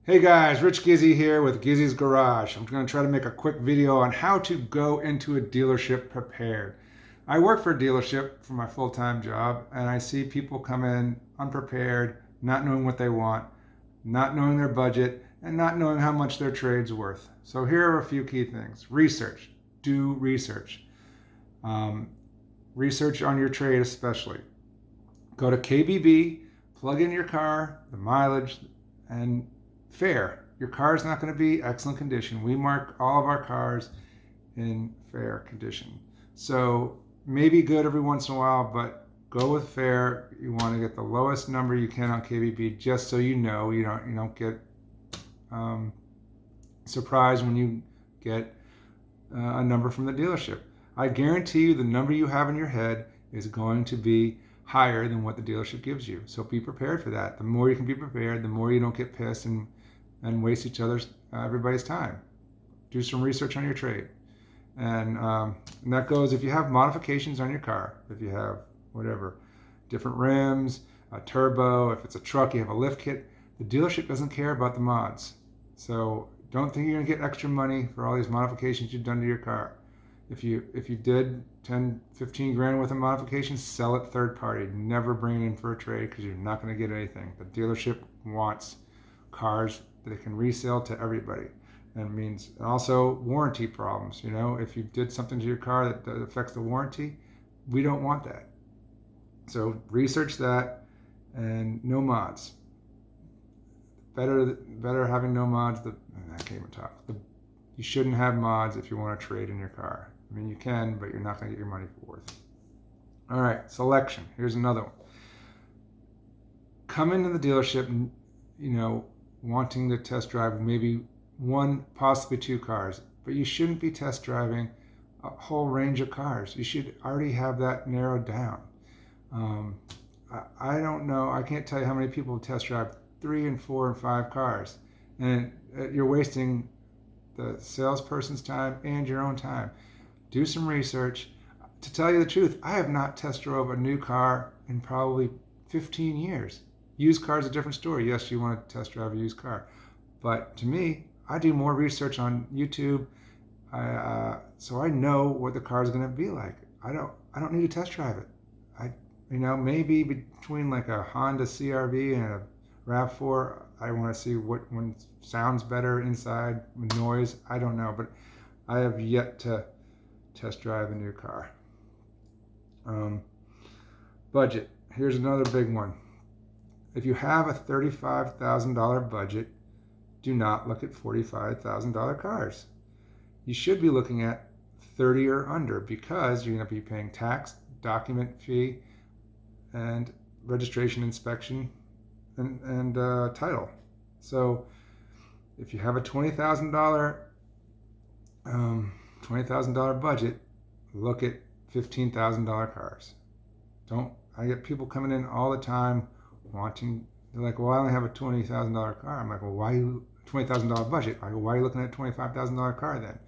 Hey guys, Rich Gizzy here with Gizzy's Garage. I'm going to try to make a quick video on how to go into a dealership prepared. I work for a dealership for my full-time job, and I see people come in unprepared, not knowing what they want, not knowing their budget, and not knowing how much their trade's worth. So here are a few key things. Research. Do research. Um, Research on your trade especially. Go to KBB, plug in your car, the mileage, and fair. Your car is not going to be excellent condition. We mark all of our cars in fair condition. So maybe good every once in a while, but go with fair. You want to get the lowest number you can on KBB, just so you don't get um, surprised when you get a number from the dealership. I guarantee you the number you have in your head is going to be higher than what the dealership gives you. So be prepared for that. The more you can be prepared, the more you don't get pissed and waste everybody's time. Do some research on your trade. And that goes if you have modifications on your car, if you have whatever, different rims, a turbo, if it's a truck, you have a lift kit, the dealership doesn't care about the mods. So don't think you're gonna get extra money for all these modifications you've done to your car. If you did 10, 15 grand worth of modifications, sell it third party. Never bring it in for a trade because you're not going to get anything. The dealership wants cars that they can resell to everybody. And it means also warranty problems. If you did something to your car that affects the warranty, we don't want that. So research that and no mods. Better having no mods. I can't even talk. You shouldn't have mods if you want to trade in your car. I mean, you can, but you're not going to get your money worth. All right, selection. Here's another one. Come into the dealership, wanting to test drive maybe one, possibly two cars, but you shouldn't be test driving a whole range of cars. You should already have that narrowed down. I don't know. I can't tell you how many people test drive 3 and 4 and 5 cars, and you're wasting the salesperson's time and your own time. Do some research. To tell you the truth, I have not test drove a new car in probably 15 years. Used cars a different story. Yes, you want to test drive a used car, but to me, I do more research on YouTube, so I know what the car is going to be like. I don't need to test drive it. Maybe between like a Honda CRV and a RAV4, I want to see what one sounds better inside with noise. I don't know, but I have yet to test drive a new car. Budget. Here's another big one. If you have a $35,000 budget, do not look at $45,000 cars. You should be looking at 30 or under because you're going to be paying tax, document fee, and registration inspection and title. So if you have a $20,000 budget, look at $15,000 cars. I get people coming in all the time they're like, well, I only have a $20,000 car. I'm like, well, why you $20,000 budget? I go, why are you looking at a $25,000 car then?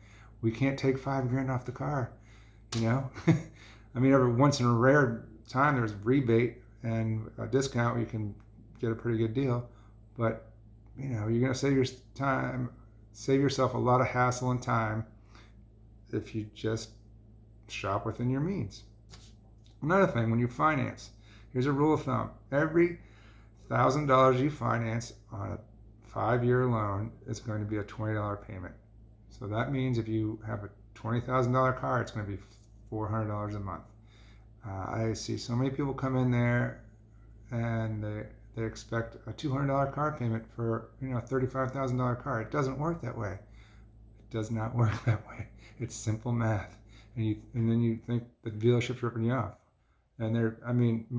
We can't take 5 grand off the car, I mean, every once in a rare time there's rebate and a discount where you can get a pretty good deal, but you're going to save yourself a lot of hassle and time if you just shop within your means. Another thing, when you finance, here's a rule of thumb. Every $1,000 you finance on a 5-year loan is going to be a $20 payment. So that means if you have a $20,000 car, it's going to be $400 a month. I see so many people come in there and they expect a $200 car payment for a $35,000 car. It doesn't work that way. It does not work that way. It's simple math, and then you think the dealership's ripping you off. And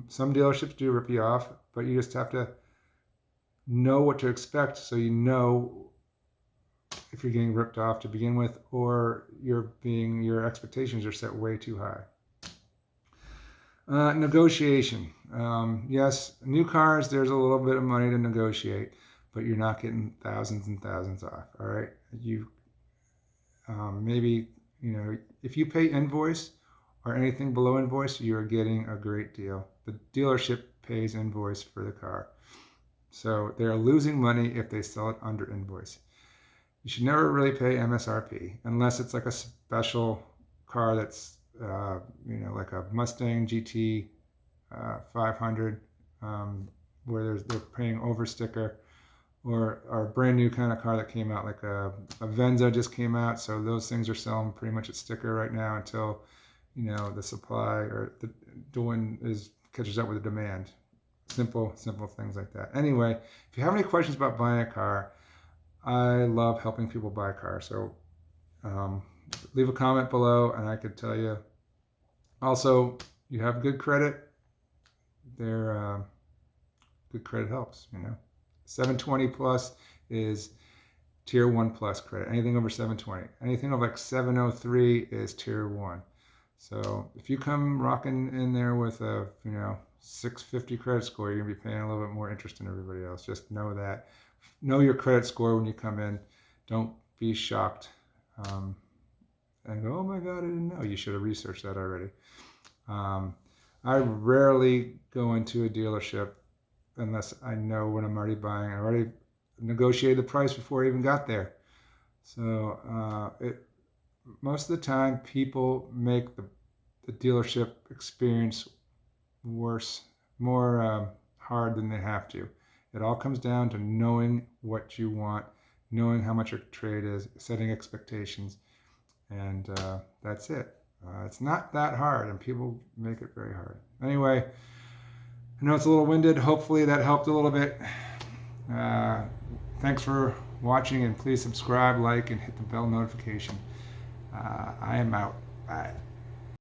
some dealerships do rip you off, but you just have to know what to expect, so you know if you're getting ripped off to begin with, or your expectations are set way too high. Negotiation. Yes, new cars, there's a little bit of money to negotiate, but you're not getting thousands and thousands off. All right, maybe if you pay invoice or anything below invoice, you're getting a great deal. The dealership pays invoice for the car. So they're losing money if they sell it under invoice. You should never really pay MSRP unless it's like a special car that's, like a Mustang GT 500, where they're paying over sticker, or a brand new kind of car that came out, like a Venza just came out. So those things are selling pretty much at sticker right now until, the supply or the doing is catches up with the demand. Simple things like that. Anyway, if you have any questions about buying a car, I love helping people buy a car. So leave a comment below and I could tell you. Also, you have good credit. Good credit helps, 720 plus is tier 1 plus credit. Anything over 720. Anything over like 703 is tier 1. So if you come rocking in there with a 650 credit score, you're gonna be paying a little bit more interest than everybody else. Just know that. Know your credit score when you come in. Don't be shocked and go, oh my God, I didn't know. You should have researched that already. I rarely go into a dealership unless I know when I'm already buying. I already negotiated the price before I even got there. So most of the time, people make the dealership experience worse, more hard than they have to. It all comes down to knowing what you want, knowing how much your trade is, setting expectations, and that's it. It's not that hard, and people make it very hard. Anyway, I know it's a little winded. Hopefully that helped a little bit. Thanks for watching, and please subscribe, like, and hit the bell notification. I am out. Bye.